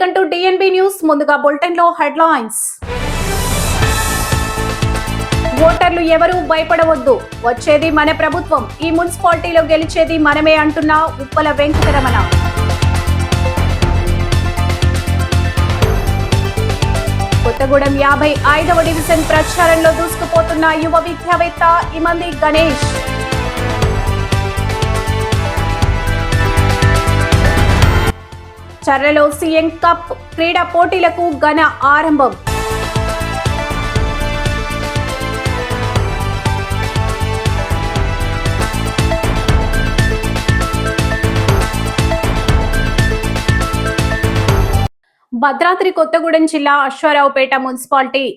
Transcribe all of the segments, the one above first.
Welcome to DNB news. ముందుగా bulletin లో headlines. ఓటర్లు ఎవరూ భయపడవద్దు, వచ్చేది మన ప్రభుత్వం, ఈ మున్సిపాలిటీలో గెలిచేది మనమే అంటున్న ఉప్పల వెంకటరమణ. కొత్తగూడెం 55వ డివిజన్ ప్రచారంలో దూసుకుపోతున్న యువ విద్యావేత్త ఇమంది గణేష్. చర్లలో సీఎం కప్ క్రీడా పోటీలకు ఘన ఆరంభం. భద్రాద్రి కొత్తగూడెం జిల్లా అశ్వారావుపేట మున్సిపాలిటీ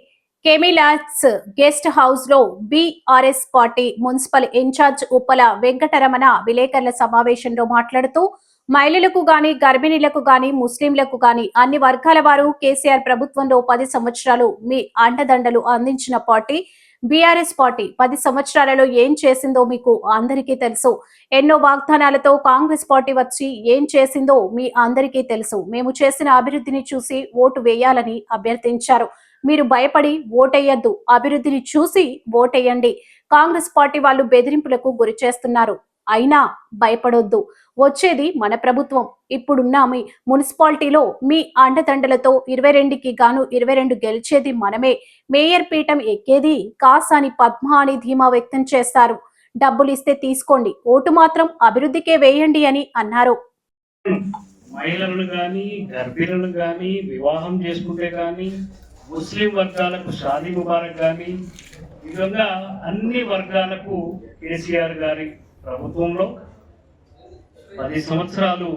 కెమిలాక్స్ గెస్ట్ హౌస్ లో BRS party municipal incharge Uppala Venkataramana విలేకరుల సమావేశంలో మాట్లాడుతూ, మహిళలకు గాని, గర్భిణీలకు గాని, ముస్లింలకు గాని అన్ని వర్గాల వారు కేసీఆర్ ప్రభుత్వంలో 10 సంవత్సరాలు మీ అండదండలు అందించిన పార్టీ బీఆర్ఎస్ పార్టీ. 10 సంవత్సరాలలో ఏం చేసిందో మీకు అందరికీ తెలుసు. ఎన్నో వాగ్దానాలతో కాంగ్రెస్ పార్టీ వచ్చి ఏం చేసిందో మీ అందరికీ తెలుసు. మేము చేసిన అభివృద్ధిని చూసి ఓటు వేయాలని అభ్యర్థించారు. మీరు భయపడి ఓటేయద్దు, అభివృద్ధిని చూసి ఓటేయండి. కాంగ్రెస్ పార్టీ వాళ్ళు బెదిరింపులకు గురి చేస్తున్నారు, అయినా భయపడొద్దు, వచ్చేది మన ప్రభుత్వం. ఇప్పుడున్న మీ మున్సిపాలిటీలో మీ అండదండలతో 22కి గాను 22 గెలిచేది మనమే. మేయర్ పీఠం ఎక్కేది కాసాని పద్మ అని ధీమా వ్యక్తం చేస్తారు. డబ్బులు ఇస్తే తీసుకోండి, ఓటు మాత్రం అభివృద్ధికే వేయండి అని అన్నారు. మహిళలను కానీ, గర్భిణులను కానీ, వివాహం చేసుకుంటే కానీ, ముస్లిం వర్గాలకు షాదీ ముబారక్ కానీ, ఈ విధంగా అన్ని వర్గాలకు కేసీఆర్ గారి ప్రభుత్వంలో 10 సంవత్సరాలు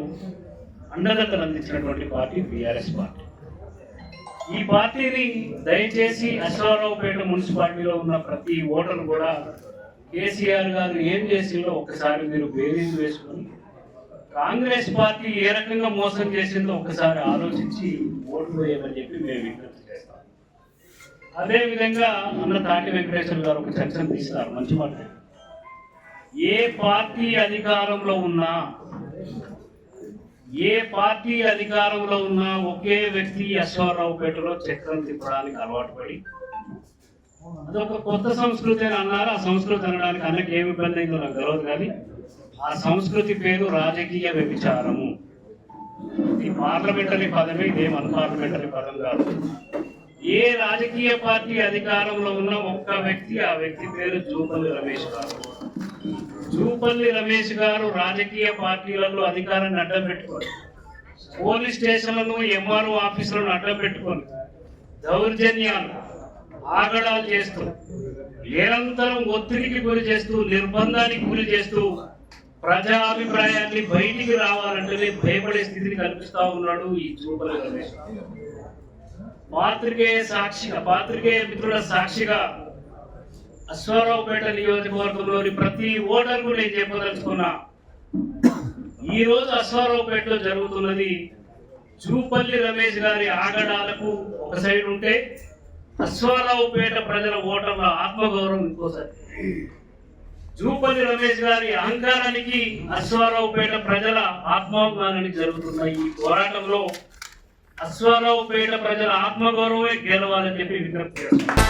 అండదండలు అందించినటువంటి పార్టీ బీఆర్ఎస్ పార్టీ. ఈ పార్టీని దయచేసి అశ్వారావుపేట మున్సిపాలిటీలో ఉన్న ప్రతి ఓటరు కూడా కేసీఆర్ గారు ఏం చేసిందో ఒక్కసారి మీరు బేరీజు వేసుకుని, కాంగ్రెస్ పార్టీ ఏ రకంగా మోసం చేసిందో ఒక్కసారి ఆలోచించి ఓటు వేయమని చెప్పి మేము విజ్ఞప్తి చేస్తాం. అదేవిధంగా అన్న తాటి వెంకటేశ్వర గారు ఒక చర్చను తీస్తారు, మంచి మాట. ఏ పార్టీ అధికారంలో ఉన్నా ఒకే వ్యక్తి అశ్వారావుపేటలో చక్రం తిప్పడానికి అలవాటు పడి అదొక కొత్త సంస్కృతి అని అన్నారు. ఆ సంస్కృతి అనడానికి అన్నకి ఏమి ఇబ్బంది అయిందో నాకు తెలియదు, కానీ ఆ సంస్కృతి పేరు రాజకీయ వ్యభిచారము. ఇది పార్లమెంటరీ పదమే, ఇదేం అన్పార్లమెంటరీ పదం కాదు. ఏ రాజకీయ పార్టీ అధికారంలో ఉన్న ఒక్క వ్యక్తి, ఆ వ్యక్తి పేరు జూపల్లి రమేష్ గారు. జూపల్లి రమేష్ గారు రాజకీయ పార్టీలలో అధికారాన్ని అడ్డం పెట్టుకొని, పోలీస్ స్టేషన్లను, ఎంఆర్ఓ ఆఫీసులను అడ్డం పెట్టుకొని దౌర్జన్యాలు, ఆగడాలు చేస్తూ, నిరంతరం ఒత్తిడికి గురి చేస్తూ, నిర్బంధానికి గురి చేస్తూ, ప్రజా అభిప్రాయాన్ని బయటికి రావాలంటేనే భయపడే స్థితిని కల్పిస్తా ఉన్నాడు ఈ జూపల్లి రమేష్. పాత్రికేయ మిత్రుల సాక్షిగా అశ్వారావుపేట నియోజకవర్గంలోని ప్రతి ఓటర్కు నేను చెప్పదలుచుకున్నా, ఈ రోజు అశ్వారావుపేటలో జరుగుతున్నది జూపల్లి రమేష్ గారి ఆగడాలకు ఒక సైడ్ ఉంటే, అశ్వారావుపేట ప్రజల ఓటర్ల ఆత్మగౌరవం ఇంకోసారి. జూపల్లి రమేష్ గారి అహంకారానికి, అశ్వారావుపేట ప్రజల ఆత్మాభిమానానికి జరుగుతున్న ఈ పోరాటంలో అశ్వారావుపేట ప్రజల ఆత్మగౌరవమే గెలవాలని చెప్పి విజ్ఞప్తి చేస్తున్నారు.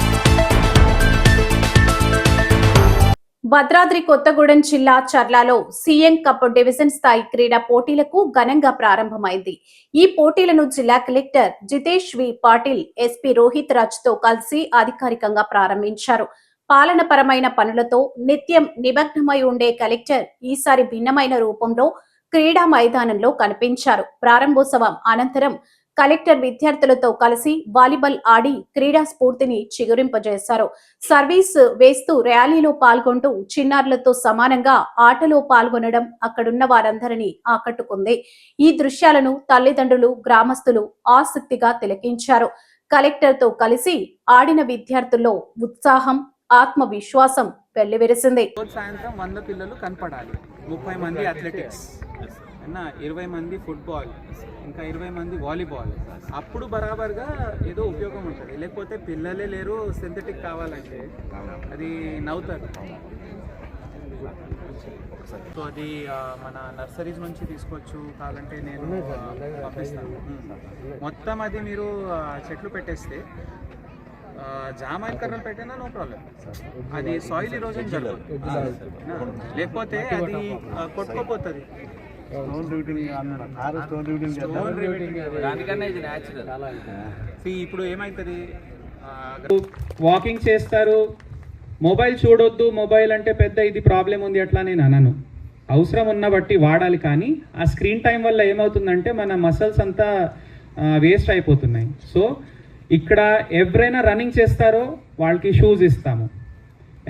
భద్రాద్రి కొత్తగూడెం జిల్లా చర్లలో సీఎం కప్ డివిజన్ స్థాయి క్రీడా పోటీలకు ఘనంగా ప్రారంభమైంది. ఈ పోటీలను జిల్లా కలెక్టర్ జితేష్ వి పాటిల్, ఎస్పీ రోహిత్ రాజ్ తో కలిసి అధికారికంగా ప్రారంభించారు. పాలనపరమైన పనులతో నిత్యం నిమగ్నమై ఉండే కలెక్టర్ ఈసారి భిన్నమైన రూపంలో క్రీడా మైదానంలో కనిపించారు. ప్రారంభోత్సవం అనంతరం కలెక్టర్ విద్యార్థులతో కలిసి వాలీబాల్ ఆడి క్రీడా స్ఫూర్తిని చిగురింపజేశారు. సర్వీస్ వేస్తూ ర్యాలీలో పాల్గొంటూ చిన్నారులతో సమానంగా ఆటలో పాల్గొనడం అక్కడున్న వారందరినీ ఆకట్టుకుంది. ఈ దృశ్యాలను తల్లిదండ్రులు, గ్రామస్తులు ఆసక్తిగా తిలకించారు. కలెక్టర్ తో కలిసి ఆడిన విద్యార్థుల్లో ఉత్సాహం, ఆత్మవిశ్వాసం వెల్లివిరిసింది. సాయంత్రం 100 పిల్లలు కనపడాలి. 30 మంది అథ్లెటిక్స్, 20 మంది ఫుట్బాల్, ఇంకా 20 మంది వాలీబాల్. అప్పుడు బరాబర్గా ఏదో ఉపయోగం ఉంటుంది. లేకపోతే పిల్లలే లేరు, సింథటిక్ కావాలంటే అది నవ్వుతారు. సో అది మన నర్సరీస్ నుంచి తీసుకోవచ్చు, కావాలంటే నేను పంపిస్తాను. మొత్తం అది మీరు చెట్లు పెట్టేస్తే జామాయిల్ కర్రలు పెట్టినా నో ప్రాబ్లం, అది సాయిల్ ఇరోజన్ జరగదు, లేకపోతే అది కొట్టుకోపోతుంది. ఇప్పుడు ఏమవుతుంది, వాకింగ్ చేస్తారు, మొబైల్ చూడొద్దు, మొబైల్ అంటే పెద్ద ఇది ప్రాబ్లం ఉంది అట్లా నేను అనను. అవసరం ఉన్న బట్టి వాడాలి, కానీ ఆ స్క్రీన్ టైం వల్ల ఏమవుతుందంటే మన మసల్స్ అంతా వేస్ట్ అయిపోతున్నాయి. సో ఇక్కడ ఎవరైనా రన్నింగ్ చేస్తారో వాళ్ళకి షూస్ ఇస్తాము,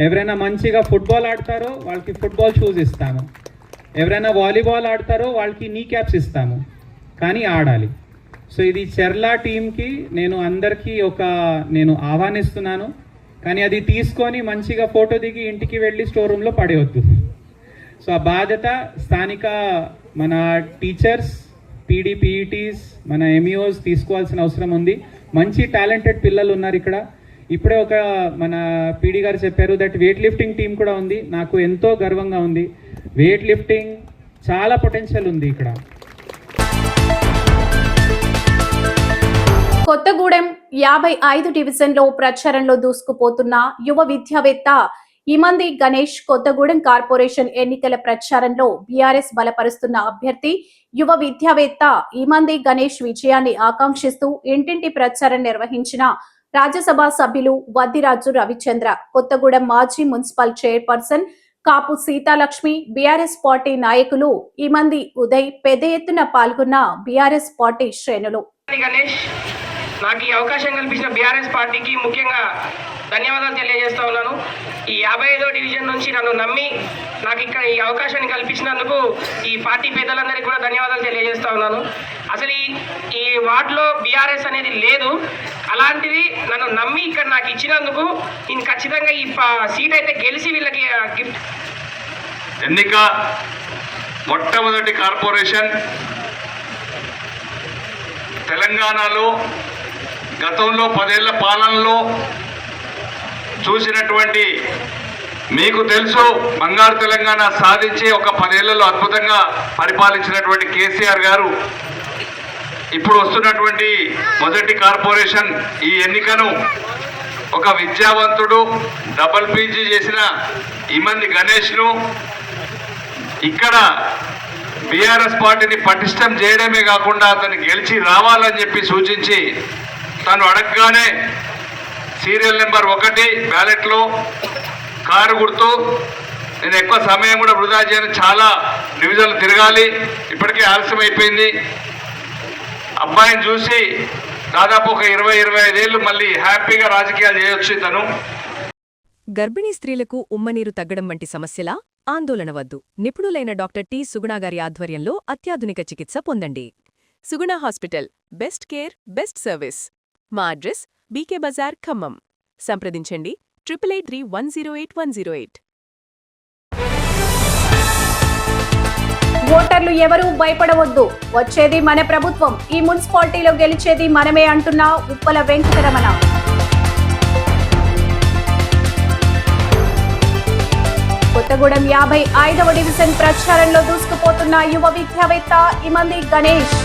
ఎవరైనా మంచిగా ఫుట్బాల్ ఆడతారో వాళ్ళకి ఫుట్బాల్ షూస్ ఇస్తాము, ఎవరైనా వాలీబాల్ ఆడతారో వాళ్ళకి నీ క్యాప్స్ ఇస్తాము, కానీ ఆడాలి. సో ఇది చెర్లా టీంకి నేను అందరికీ నేను ఆహ్వానిస్తున్నాను, కానీ అది తీసుకొని మంచిగా ఫోటో దిగి ఇంటికి వెళ్ళి స్టోర్ రూమ్లో పడేయొద్దు. సో ఆ బాధ్యత స్థానిక మన టీచర్స్, పీఈటీస్, మన ఎంఈఓస్ తీసుకోవాల్సిన అవసరం ఉంది. మంచి టాలెంటెడ్ పిల్లలు ఉన్నారు ఇక్కడ. ఇప్పుడే మన పీడీ గారు చెప్పారు దట్ వెయిట్ లిఫ్టింగ్ టీం కూడా ఉంది. నాకు ఎంతో గర్వంగా ఉంది. వెయిట్ లిఫ్టింగ్ చాలా పొటెన్షియల్ ఉంది ఇక్కడ. కొత్తగూడెం 55 డివిజన్లో ప్రచారంలో దూసుకుపోతున్న యువ విద్యావేత్త ఇమంది గణేష్ కొత్తగూడెం కార్పొరేషన్ ఎన్నికల ప్రచారంలో బీఆర్ఎస్ బలపరుస్తున్న అభ్యర్థి యువ విద్యావేత్త ఇమంది గణేష్ విజయాన్ని ఆకాంక్షిస్తూ ఇంటింటి ప్రచారం నిర్వహించిన రాజ్యసభ సభ్యులు వద్దిరాజు రవిచంద్ర, కొత్తగూడెం మాజీ మున్సిపల్ చైర్పర్సన్ కాపు సీతాలక్ష్మి, బీఆర్ఎస్ పార్టీ నాయకులు ఇమంది ఉదయ్ పెద్ద ఎత్తున పాల్గొన్న బీఆర్ఎస్ పార్టీ శ్రేణులు. నాకు ఈ అవకాశం కల్పించిన బీఆర్ఎస్ పార్టీకి ముఖ్యంగా ధన్యవాదాలు తెలియజేస్తా ఉన్నాను. ఈ 55వ డివిజన్ నుంచి నన్ను నమ్మి నాకు ఇక్కడ ఈ అవకాశాన్ని కల్పించినందుకు ఈ పార్టీ పెద్దలందరికీ కూడా ధన్యవాదాలు తెలియజేస్తా ఉన్నాను. అసలు ఈ వార్డులో బీఆర్ఎస్ అనేది లేదు, అలాంటిది నన్ను నమ్మి ఇక్కడ నాకు ఇచ్చినందుకు నేను ఖచ్చితంగా ఈ సీట్ అయితే గెలిచి వీళ్ళకి గిఫ్ట్. ఎన్నిక మొట్టమొదటి కార్పొరేషన్ తెలంగాణలో గతంలో 10 ఏళ్ల పాలనలో చూసినటువంటి, మీకు తెలుసు, బంగారు తెలంగాణ సాధించి ఒక 10 ఏళ్లలో అద్భుతంగా పరిపాలించినటువంటి కేసీఆర్ గారు ఇప్పుడు వస్తున్నటువంటి మొదటి కార్పొరేషన్ ఈ ఎన్నికను ఒక విద్యావంతుడు డబుల్ పీజీ చేసిన ఇమంది గణేష్ను ఇక్కడ బీఆర్ఎస్ పార్టీని పటిష్టం చేయడమే కాకుండా అతను గెలిచి రావాలని చెప్పి సూచించి తను అడగగానే సీరియల్ నెంబర్ 1 బ్యాలెట్లో కారు గుర్తు. నేను ఎక్కువ సమయం కూడా వృధా చేయను, చాలా డివిజన్లు తిరగాలి, ఇప్పటికే ఆలస్యం అయిపోయింది. అబ్బాయిని చూసి దాదాపు ఒక 20-25 ఏళ్ళు మళ్ళీ హ్యాపీగా రాజకీయాలు చేయొచ్చు తను. గర్భిణీ స్త్రీలకు ఉమ్మనీరు తగ్గడం వంటి సమస్యలా? ఆందోళన వద్దు. నిపుణులైన డాక్టర్ టి. సుగుణ గారి ఆధ్వర్యంలో అత్యాధునిక చికిత్స పొందండి. Suguna hospital, best care, best service. మా అడ్రస్ బీకే బజార్, ఖమ్మం. సంప్రదించండి 883108 ఓటర్లు ఎవరూ భయపడవద్దు, వచ్చేది మన ప్రభుత్వం, ఈ మున్సిపాలిటీలో గెలిచేది మనమే అంటున్న ఉప్పల వెంకటరమణ. కొత్తగూడెం 55వ డివిజన్ ప్రచారంలో దూసుకుపోతున్న యువ విద్యావేత్త ఇమంది గణేష్.